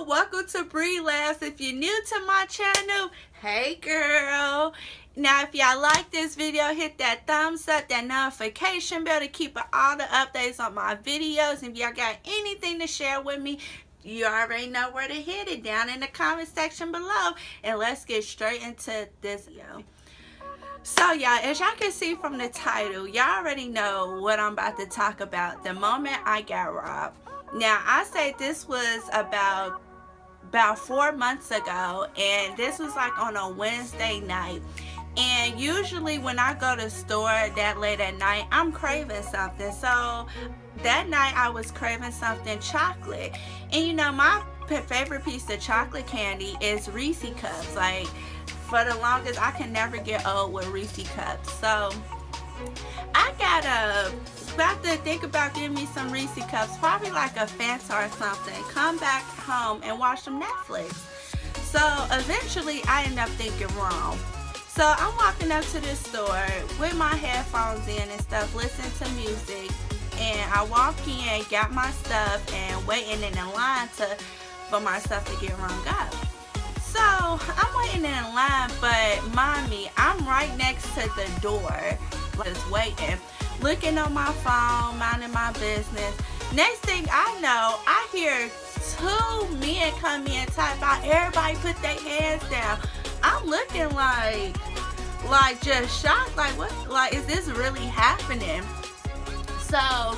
welcome to Bree Laughs. If you're new to my channel, hey girl. Now if y'all like this video, hit that thumbs up, that notification bell to keep all the updates on my videos. If y'all got anything to share with me, you already know where to hit it down in the comment section below. And let's get straight into this video. So y'all, as y'all can see from the title, y'all already know what I'm about to talk about. The moment I got robbed. Now I say this was about 4 months ago, and this was like on a Wednesday night. And usually when I go to the store that late at night, I'm craving something. So that night I was craving something chocolate. And you know, my favorite piece of chocolate candy is Reese Cups. Like, for the longest, I can never get old with Reese Cups. So I got about to think about getting me some Reese Cups, probably like a Fanta or something. Come back home and watch some Netflix. So eventually I end up thinking wrong. So I'm walking up to the store with my headphones in and stuff, listening to music, and I walk in, got my stuff, and waiting in the line for my stuff to get rung up. So I'm waiting in line, but mind me, I'm right next to the door, just waiting, looking on my phone, minding my business. Next thing I know, I hear two men come in, talk about everybody put their hands down. I'm looking like just shocked, like what, like is this really happening? So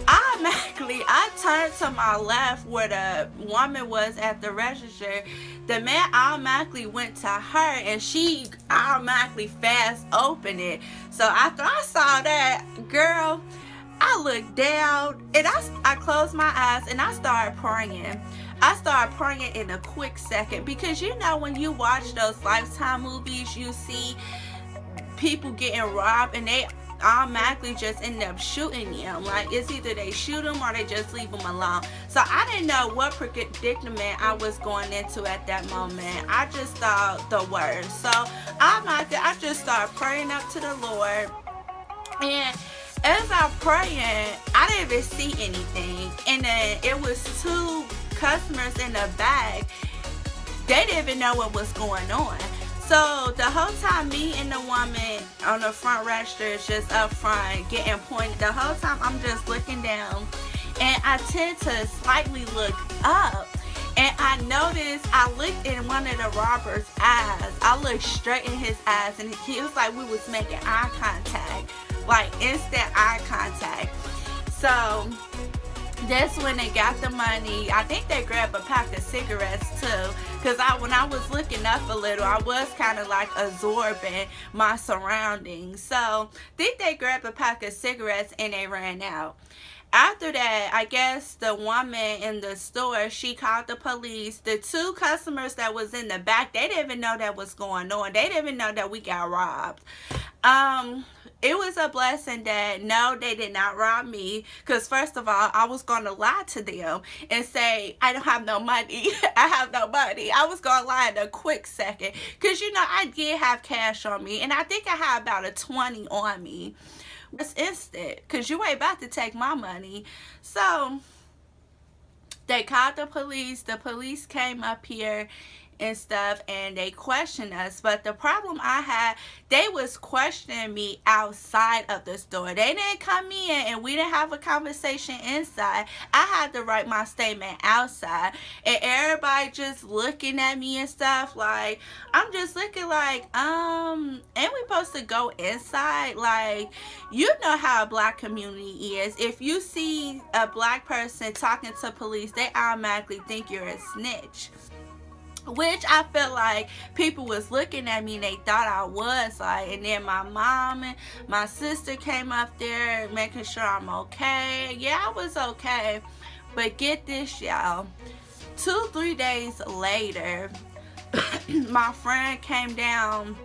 automatically I turned to my left where the woman was at the register. The man automatically went to her and she automatically fast opened it. So after I saw that, girl, I looked down and I closed my eyes and I started praying. I started praying in a quick second, because you know when you watch those Lifetime movies, you see people getting robbed and they automatically just end up shooting them. Like, it's either they shoot them or they just leave them alone. So I didn't know what predicament I was going into at that moment. I just thought the worst. So I just started praying up to the Lord, and as I'm praying, I didn't even see anything. And then it was two customers in the back. They didn't even know what was going on. So the whole time, me and the woman on the front register is just up front getting pointed. The whole time I'm just looking down, and I tend to slightly look up, and I noticed I looked in one of the robber's eyes. I looked straight in his eyes, and he was like we was making eye contact, like instant eye contact. So that's when they got the money. I think they grabbed a pack of cigarettes too, because when I was looking up a little, I was kind of like absorbing my surroundings. So I think they grabbed a pack of cigarettes and they ran out. After that, I guess the woman in the store, she called the police. The two customers that was in the back, they didn't even know that was going on. They didn't even know that we got robbed. It was a blessing that no, they did not rob me, because first of all, I was going to lie to them and say I don't have no money. I have no money. I was going to lie in a quick second, because you know I did have cash on me, and I think I had about a 20 on me. It's instant, because you ain't about to take my money. So they called the police. The police came up here and stuff, and they questioned us. But the problem I had, they was questioning me outside of the store. They didn't come in and we didn't have a conversation inside. I had to write my statement outside, and everybody just looking at me and stuff. Like, I'm just looking like, ain't we supposed to go inside? Like, you know how a black community is. If you see a black person talking to police, they automatically think you're a snitch. Which I felt like people was looking at me and they thought I was, like. And then my mom and my sister came up there making sure I'm okay. Yeah, I was okay. But get this, y'all. 2-3 days later, my friend came down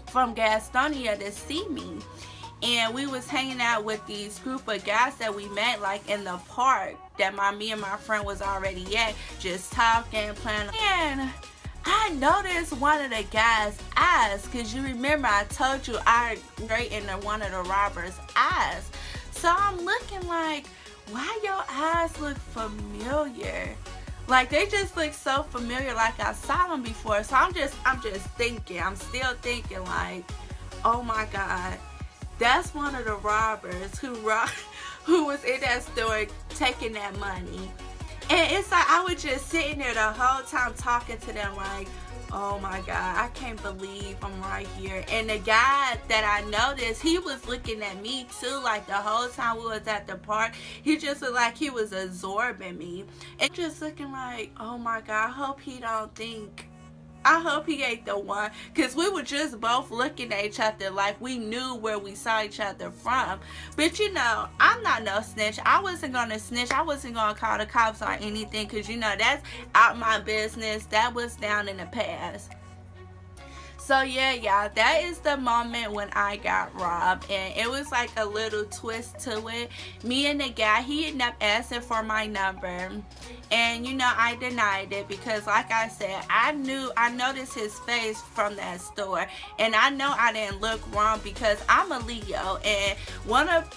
from Gastonia to see me. And we was hanging out with these group of guys that we met like in the park that me and my friend was already at, just talking, playing. And I noticed one of the guys' eyes, because you remember I told you I right in one of the robbers' eyes. So I'm looking like, why your eyes look familiar? Like, they just look so familiar, like I saw them before. So I'm just thinking, I'm still thinking, like, oh my God, that's one of the robbers who was in that store taking that money. And it's like I was just sitting there the whole time talking to them, like, oh my God, I can't believe I'm right here. And the guy that I noticed, he was looking at me too, like the whole time we was at the park. He just looked like he was absorbing me. And just looking like, oh my God, I hope he ain't the one, because we were just both looking at each other like we knew where we saw each other from. But you know, I'm not no snitch. I wasn't gonna snitch. I wasn't gonna call the cops or anything, because you know, that's out my business. That was down in the past. So yeah, y'all, that is the moment when I got robbed, and it was like a little twist to it. Me and the guy, he ended up asking for my number, and you know, I denied it because, like I said, I noticed his face from that store, and I know I didn't look wrong because I'm a Leo, and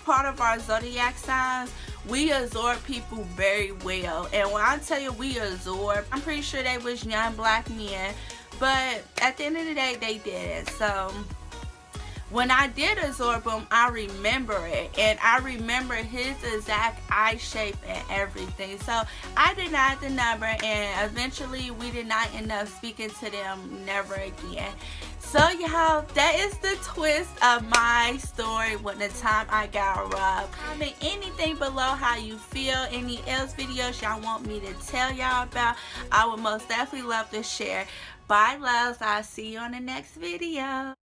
part of our zodiac signs, we absorb people very well. And when I tell you we absorb, I'm pretty sure they was young black men. But at the end of the day, they did. So when I did absorb him, I remember it. And I remember his exact eye shape and everything. So I denied the number, and eventually we did not end up speaking to them never again. So y'all, that is the twist of my story when the time I got robbed. Comment anything below how you feel, any else videos y'all want me to tell y'all about. I would most definitely love to share. Bye, loves. I'll see you on the next video.